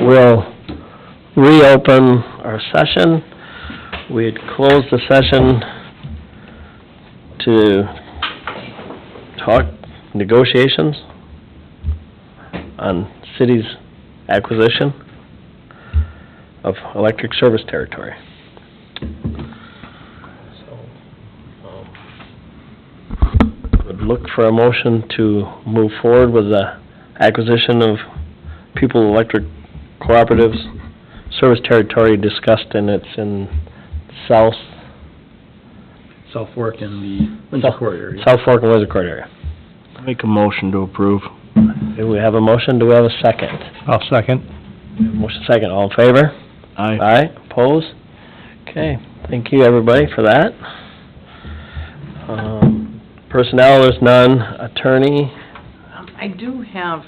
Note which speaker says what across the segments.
Speaker 1: we'll reopen our session. We had closed the session to talk negotiations on city's acquisition of electric service territory. Would look for a motion to move forward with the acquisition of People Electric Cooperatives service territory discussed, and it's in South
Speaker 2: Fork in the Windsor Court area.
Speaker 1: South Fork and Windsor Court area.
Speaker 3: Make a motion to approve.
Speaker 1: Do we have a motion? Do we have a second?
Speaker 2: I'll second.
Speaker 1: Motion second. All in favor?
Speaker 3: Aye.
Speaker 1: Aye. Opposed? Okay. Thank you, everybody, for that. Personnel, there's none. Attorney?
Speaker 4: I do have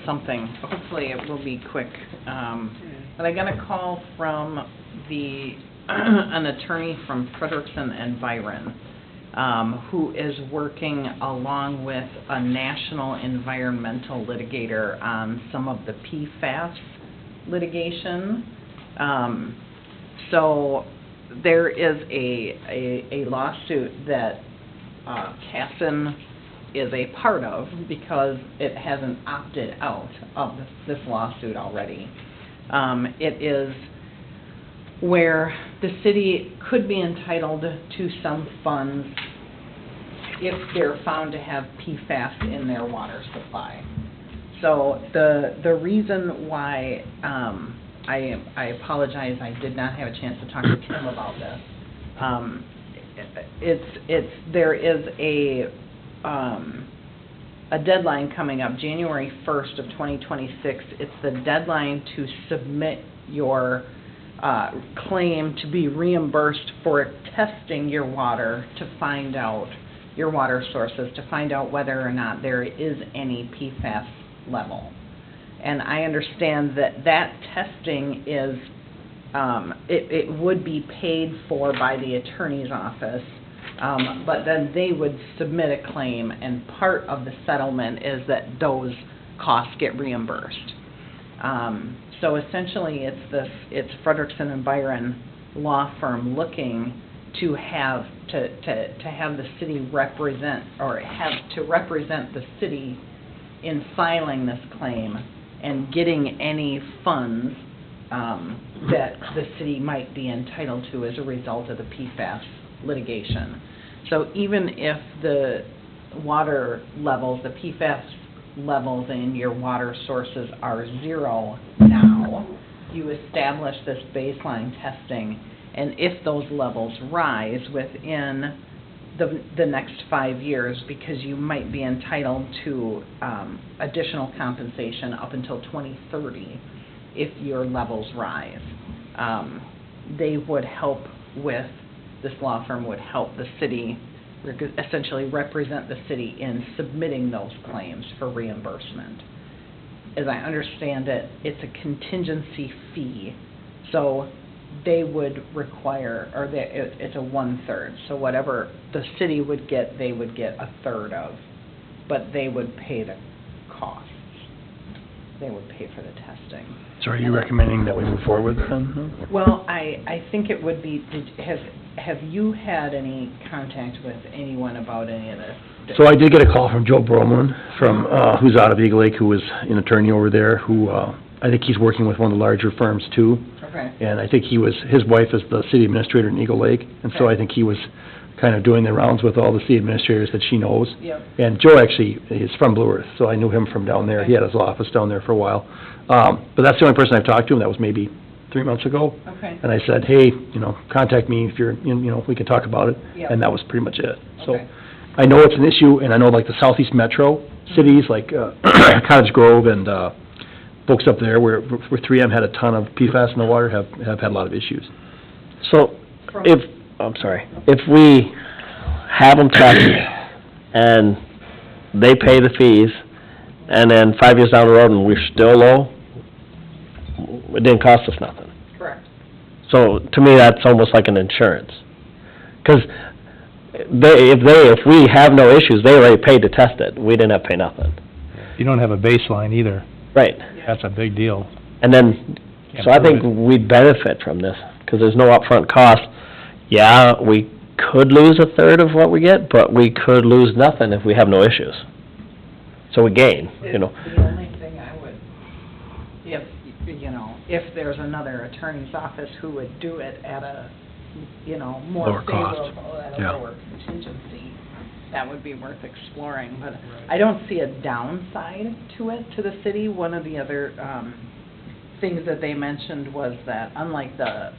Speaker 4: something. Hopefully it will be quick. But I got a call from an attorney from Frederickson and Byron, who is working along with a national environmental litigator on some of the PFAS litigation. So there is a lawsuit that Casson is a part of because it hasn't opted out of this lawsuit already. It is where the city could be entitled to some funds if they're found to have PFAS in their water supply. So the reason why, I apologize, I did not have a chance to talk to Tim about this. There is a deadline coming up, January 1st of 2026. It's the deadline to submit your claim to be reimbursed for testing your water to find out your water sources, to find out whether or not there is any PFAS level. And I understand that testing is, it would be paid for by the attorney's office, but then they would submit a claim, and part of the settlement is that those costs get reimbursed. So essentially, it's Frederickson and Byron law firm looking to have the city represent, or to represent the city in filing this claim and getting any funds that the city might be entitled to as a result of the PFAS litigation. So even if the water levels, the PFAS levels in your water sources are zero now, you establish this baseline testing, and if those levels rise within the next 5 years, because you might be entitled to additional compensation up until 2030 if your levels rise. They would help with, this law firm would help the city, essentially represent the city in submitting those claims for reimbursement. As I understand it, it's a contingency fee, so they would require, or it's a 1/3, so whatever the city would get, they would get 1/3 of, but they would pay the costs. They would pay for the testing.
Speaker 2: So are you recommending that we move forward then?
Speaker 4: Well, I think it would be, have you had any contact with anyone about any of this?
Speaker 2: So I did get a call from Joe Broman from, who's out of Eagle Lake, who was an attorney over there, who, I think he's working with one of the larger firms too.
Speaker 4: Okay.
Speaker 2: And I think his wife is the city administrator in Eagle Lake, and so
Speaker 4: Okay.
Speaker 2: I think he was kind of doing the rounds with all the city administrators that she knows.
Speaker 4: Yep.
Speaker 2: And Joe actually is from Blue Earth, so I knew him from down there.
Speaker 4: Okay.
Speaker 2: He had his office down there for a while. But that's the only person I've talked to, and that was maybe 3 months ago.
Speaker 4: Okay.
Speaker 2: And I said, hey, contact me if you're, we can talk about it.
Speaker 4: Yep.
Speaker 2: And that was pretty much it. So
Speaker 4: Okay.
Speaker 2: I know it's an issue, and I know like the southeast metro cities, like Cottage Grove and folks up there where 3M had a ton of PFAS in the water have had a lot of issues.
Speaker 1: So, if we have them tested and they pay the fees, and then 5 years down the road and we're still low, it didn't cost us nothing.
Speaker 4: Correct.
Speaker 1: So, to me, that's almost like an insurance. Because if we have no issues, they already paid to test it. We didn't have to pay nothing.
Speaker 5: You don't have a baseline either.
Speaker 1: Right.
Speaker 5: That's a big deal.
Speaker 1: And then, so I think we'd benefit from this, because there's no upfront cost. Yeah, we could lose a third of what we get, but we could lose nothing if we have no issues. So we gain, you know.
Speaker 4: The only thing I would, if there's another attorney's office who would do it at a, more
Speaker 2: Lower cost.
Speaker 4: favorable, at
Speaker 2: Yeah.
Speaker 4: a lower contingency, that would be worth exploring, but I don't see a downside to it, to the city. One of the other, things that they mentioned was that unlike the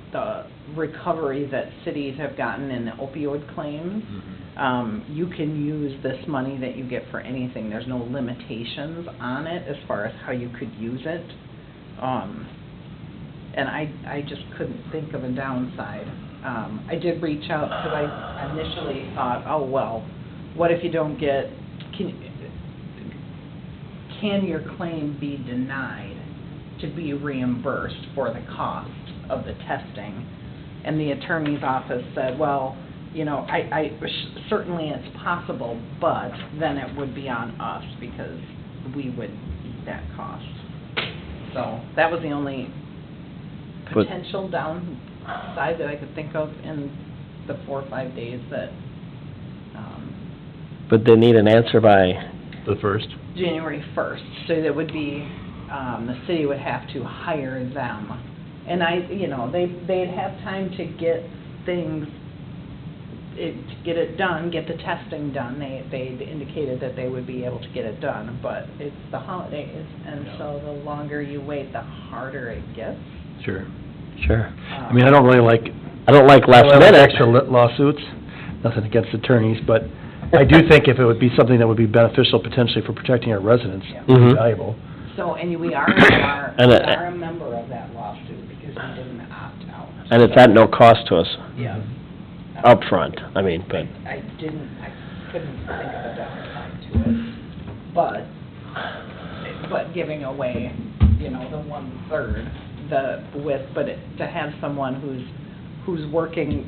Speaker 4: recovery that cities have gotten in the opioid claims, you can use this money that you get for anything. There's no limitations on it as far as how you could use it. And I just couldn't think of a downside. I did reach out because I initially thought, oh, well, what if you don't get, can your claim be denied to be reimbursed for the cost of the testing? And the attorney's office said, well, certainly it's possible, but then it would be on us because we would eat that cost. So that was the only
Speaker 1: But-
Speaker 4: potential downside that I could think of in the 4 or 5 days that,
Speaker 1: But they need an answer by,
Speaker 2: The first?
Speaker 4: January 1st, so that would be, the city would have to hire them. And they'd have time to get things, to get it done, get the testing done. They'd indicated that they would be able to get it done, but it's the holidays, and so the longer you wait, the harder it gets.
Speaker 2: Sure.
Speaker 1: sure.
Speaker 2: I mean, I don't really like
Speaker 1: I don't like last minute.
Speaker 2: extra lawsuits, nothing against attorneys, but I do think if it would be something that would be beneficial potentially for protecting our residents, it would be
Speaker 1: Mhm.
Speaker 2: valuable.
Speaker 4: So, and we are
Speaker 1: And
Speaker 4: we
Speaker 1: it-
Speaker 4: are a member of that lawsuit because we didn't opt out.
Speaker 1: And it's at no cost to us,
Speaker 4: Yeah.
Speaker 1: upfront, I mean, but,
Speaker 4: I couldn't think of a downside to it, but giving away, the 1/3, to have someone who's working,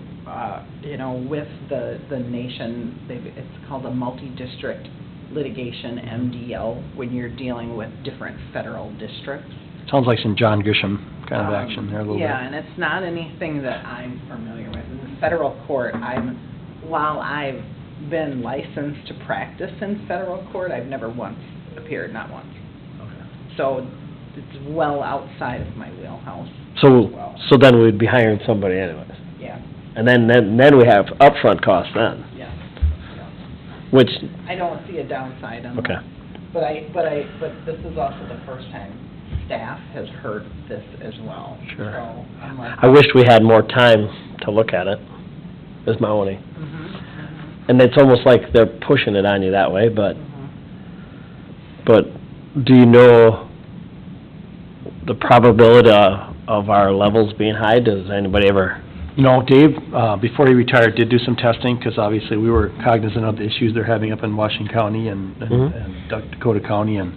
Speaker 4: with the nation, it's called a multi-district litigation, MDL, when you're dealing with different federal districts.
Speaker 2: Sounds like some John Grisham kind of action there a little bit.
Speaker 4: Yeah, and it's not anything that I'm familiar with. In the federal court, while I've been licensed to practice in federal court, I've never once appeared, not once. So it's well outside of my wheelhouse.
Speaker 1: so then we'd be hiring somebody anyways.
Speaker 4: Yeah,
Speaker 1: And then we have upfront costs then,
Speaker 4: yeah.
Speaker 1: which,
Speaker 4: I don't see a downside on
Speaker 1: okay.
Speaker 4: that. But this is also the first time staff has heard this as well.
Speaker 2: Sure.
Speaker 4: So I'm like.
Speaker 1: I wished we had more time to look at it, is my only,
Speaker 4: Mhm,
Speaker 1: and it's almost like they're pushing it on you that way, but,
Speaker 4: mhm.
Speaker 1: but do you know the probability of our levels being high? Does anybody ever?
Speaker 2: Dave, before he retired, did do some testing, because obviously we were cognizant of the issues they're having up in Washington County and
Speaker 1: Mhm.
Speaker 2: Dakota County, and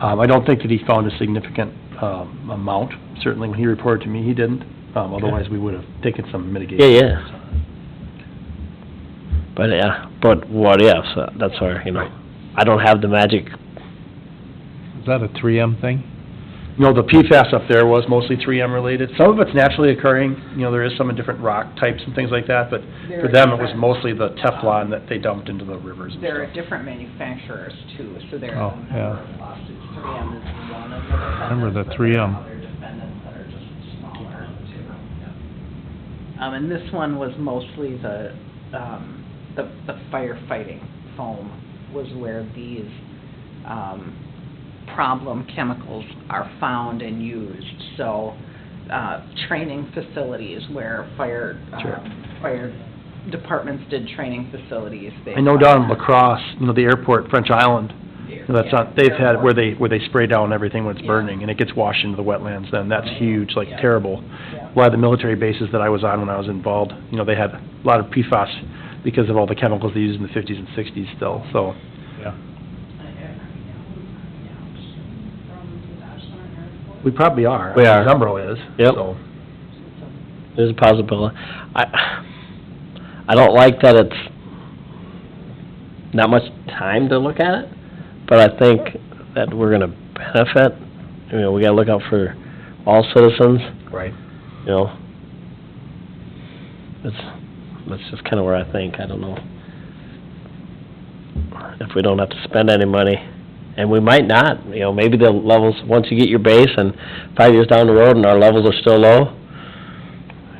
Speaker 2: I don't think that he found a significant amount. Certainly when he reported to me, he didn't. Otherwise, we would have taken some mitigation.
Speaker 1: Yeah. But what if, so that's where,
Speaker 2: Right.
Speaker 1: I don't have the magic.
Speaker 5: Is that a 3M thing?
Speaker 2: The PFAS up there was mostly 3M related. Some of it's naturally occurring, there is some in different rock types and things like that, but for them, it was mostly the Teflon that they dumped into the rivers and
Speaker 4: There are
Speaker 2: stuff.
Speaker 4: different manufacturers too, so there
Speaker 5: Oh,
Speaker 4: are a
Speaker 5: yeah.
Speaker 4: number of lawsuits. 3M is one of the defendants.
Speaker 5: Remember the
Speaker 4: but
Speaker 5: 3M.
Speaker 4: there are other defendants that are just smaller too. And this one was mostly the firefighting foam was where these, problem chemicals are found and used. So, training facilities where fire departments did training facilities.
Speaker 2: I know down in La Crosse, the airport, French Island, that's not, they've had where they spray down everything when it's
Speaker 4: Yeah.
Speaker 2: burning, and it gets washed into the wetlands then, that's huge, like
Speaker 4: Yeah.
Speaker 2: terrible.
Speaker 4: Yeah.
Speaker 2: A lot of the military bases that I was on when I was involved, they had a lot of PFAS because of all the chemicals they used in the 50s and 60s still, so.
Speaker 5: Yeah.
Speaker 2: We probably are.
Speaker 1: We are.
Speaker 2: Zumbro is.
Speaker 1: Yep.
Speaker 2: So.
Speaker 1: There's a possibility. I don't like that it's not much time to look at it, but I think that we're gonna benefit you know, we gotta look out for all citizens,
Speaker 2: Right.
Speaker 1: you know. That's just kinda where I think, I don't know. If we don't have to spend any money, and we might not, you know, maybe the levels, once you get your base and 5 years down the road and our levels are still low,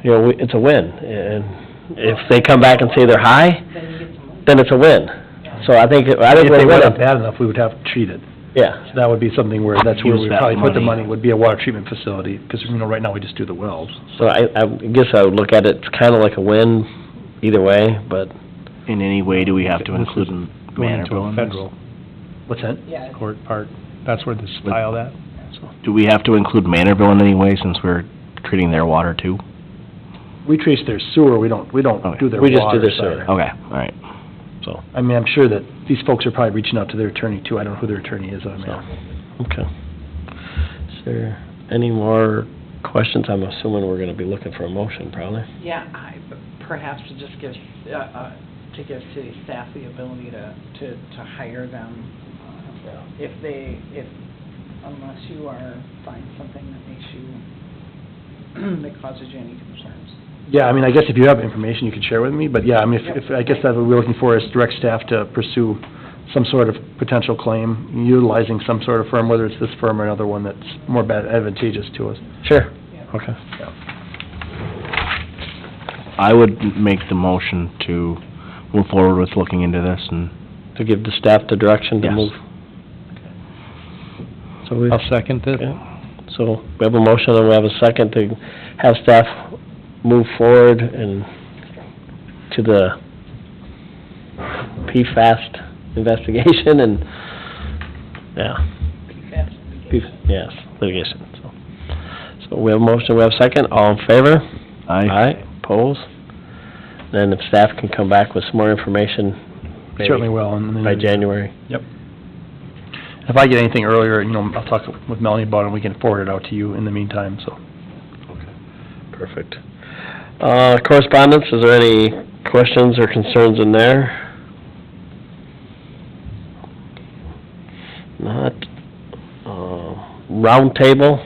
Speaker 1: you know, it's a win. And if they come back and say they're high,
Speaker 4: Then you get some money.
Speaker 1: then it's a win. So I think
Speaker 2: If
Speaker 1: we're
Speaker 2: they went up
Speaker 1: winning.
Speaker 2: bad enough, we would have to treat it.
Speaker 1: Yeah,
Speaker 2: So that would be something where, that's where
Speaker 3: Use
Speaker 2: we'd
Speaker 3: that
Speaker 2: probably put the
Speaker 3: money.
Speaker 2: money, would be a water treatment facility, because, you know, right now we just do the wells.
Speaker 1: so I guess I would look at it, it's kinda like a win either way, but
Speaker 3: In any way, do we have to
Speaker 5: This is
Speaker 3: include
Speaker 5: Going into
Speaker 3: Manorville
Speaker 5: a
Speaker 3: in this?
Speaker 5: federal
Speaker 2: What's that?
Speaker 4: Yeah,
Speaker 5: court part, that's where this is filed at.
Speaker 3: Do we have to include Manorville in any way, since we're treating their water too?
Speaker 2: We trace their sewer, we don't
Speaker 3: Okay.
Speaker 2: do their
Speaker 1: We just do
Speaker 2: water
Speaker 1: their
Speaker 2: side.
Speaker 1: sewer.
Speaker 3: Okay, all right.
Speaker 1: so,
Speaker 2: I mean, I'm sure that these folks are probably reaching out to their attorney too. I don't know who their attorney is, I mean.
Speaker 1: okay. Is there any more questions? I'm assuming we're gonna be looking for a motion, probably.
Speaker 4: yeah, perhaps to just give, to give city staff the ability to hire them, if unless you find something that makes you, that causes you any concerns.
Speaker 2: Yeah, I mean, I guess if you have information you could share with me, but yeah, I mean, if, I guess that's what we're looking for is direct staff to pursue some sort of potential claim, utilizing some sort of firm, whether it's this firm or another one that's more advantageous to us.
Speaker 1: Sure.
Speaker 4: Yeah.
Speaker 1: Okay.
Speaker 3: I would make the motion to move forward with looking into this, and
Speaker 1: To give the staff the direction to
Speaker 3: Yes.
Speaker 1: move. So we,
Speaker 5: I'll second it.
Speaker 1: yeah. So we have a motion and we have a second to have staff move forward and to the PFAS investigation and, yeah, yes, litigation, so. So we have a motion, we have a second, all in favor? Aye, opposed? Then if staff can come back with some more information, maybe
Speaker 2: Certainly will. And then-
Speaker 1: by January.
Speaker 2: Yep. If I get anything earlier, you know, I'll talk with Melanie about it, and we can forward it out to you in the meantime, so.
Speaker 1: Perfect. Correspondence, is there any questions or concerns in there? Not. Roundtable,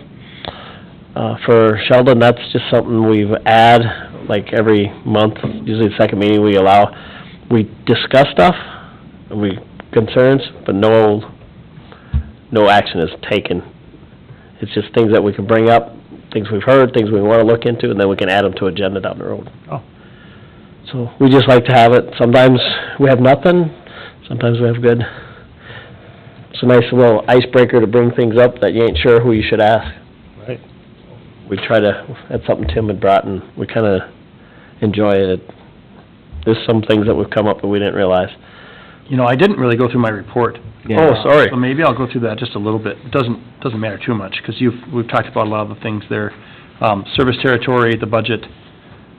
Speaker 1: for Sheldon, that's just something we've add, like every month, usually the second meeting we discuss stuff, concerns, but no action is taken. It's just things that we can bring up, things we've heard, things we wanna look into, and then we can add them to agenda down the road.
Speaker 5: Oh.
Speaker 1: So, we just like to have it, sometimes we have nothing, sometimes we have good. It's a nice little icebreaker to bring things up that you ain't sure who you should ask.
Speaker 5: Right.
Speaker 1: We try to, that's something Tim had brought, and we kinda enjoy it. There's some things that would come up that we didn't realize.
Speaker 2: You know, I didn't really go through my report.
Speaker 1: Oh, sorry.
Speaker 2: So maybe I'll go through that just a little bit. It doesn't matter too much, because we've talked about a lot of the things there. Service territory, the budget.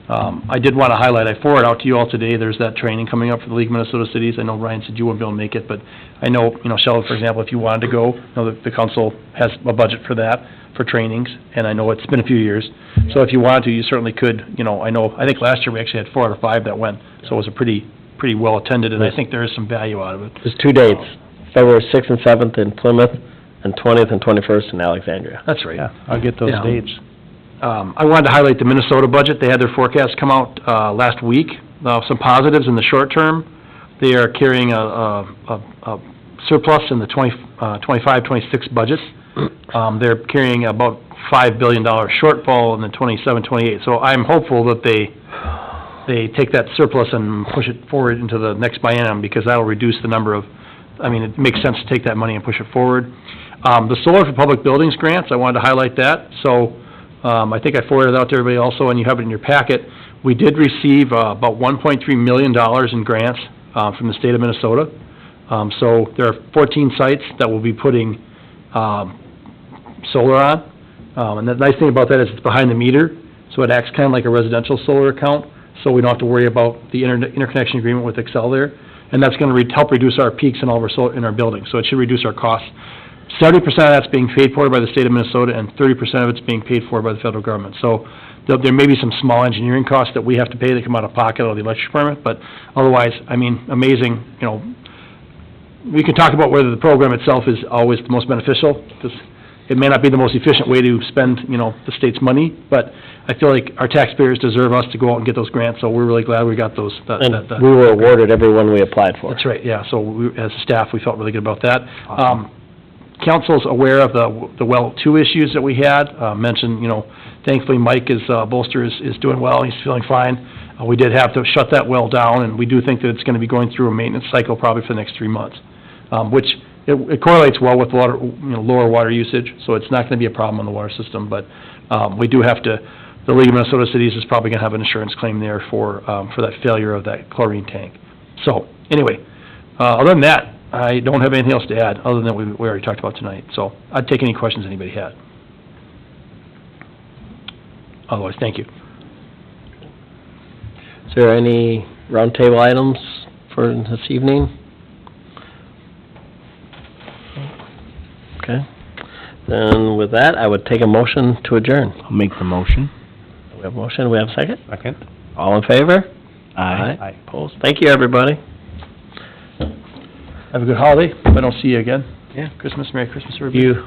Speaker 2: I did want to highlight, I forwarded out to you all today, there's that training coming up for the League of Minnesota Cities. I know Ryan said you wouldn't be able to make it, but I know, you know, Sheldon, for example, if you wanted to go, you know, the council has a budget for that, for trainings, and I know it's been a few years. So if you wanted to, you certainly could, you know, I think last year we actually had 4 out of 5 that went, so it was a pretty well attended, and I think there is some value out of it.
Speaker 1: There's 2 dates, February 6th and 7th in Plymouth, and 20th and 21st in Alexandria.
Speaker 2: That's right.
Speaker 5: Yeah, I'll get those
Speaker 2: Yeah.
Speaker 5: dates.
Speaker 2: I wanted to highlight the Minnesota budget. They had their forecast come out last week. Some positives in the short term. They are carrying a surplus in the 25-26 budget. They're carrying about $5 billion shortfall in the 27-28. So I'm hopeful that they take that surplus and push it forward into the next biennium, because that'll reduce the number of, I mean, it makes sense to take that money and push it forward. The Solar for Public Buildings grants, I wanted to highlight that. So I think I forwarded it out to everybody also, and you have it in your packet. We did receive about $1.3 million in grants from the state of Minnesota. So there are 14 sites that will be putting solar on. And the nice thing about that is it's behind the meter, so it acts kind of like a residential solar account, so we don't have to worry about the interconnection agreement with Xcel there. And that's going to help reduce our peaks in all of our solar in our buildings, so it should reduce our costs. 70% of that's being paid for by the state of Minnesota, and 30% of it's being paid for by the federal government. So there may be some small engineering costs that we have to pay that come out of pocket out of the electric department, but otherwise, I mean, amazing, you know. We can talk about whether the program itself is always the most beneficial, because, It may not be the most efficient way to spend, the state's money, but I feel like our taxpayers deserve us to go out and get those grants, so we're really glad we got those.
Speaker 1: And we were awarded every one we applied for.
Speaker 2: That's right, yeah, so we, as a staff, we felt really good about that. Council's aware of the well 2 issues that we had, mentioned, thankfully Mike Bolster is doing well, he's feeling fine. We did have to shut that well down, and we do think that it's gonna be going through a maintenance cycle probably for the next 3 months, which it correlates well with water, lower water usage, so it's not gonna be a problem on the water system, but, we do have to, the League of Minnesota Cities is probably gonna have an insurance claim there for that failure of that chlorine tank. So, anyway, other than that, I don't have anything else to add, other than we already talked about tonight, so I'd take any questions anybody had. Otherwise, thank you.
Speaker 1: Is there any roundtable items for this evening? Okay. Then with that, I would take a motion to adjourn.
Speaker 3: I'll make the motion.
Speaker 1: We have a motion, we have a second?
Speaker 5: Second?
Speaker 1: All in favor?
Speaker 5: Aye.
Speaker 1: Opposed? Thank you, everybody.
Speaker 2: Have a good holiday, if I don't see you again.
Speaker 1: Yeah.
Speaker 2: Merry Christmas, everybody.
Speaker 1: You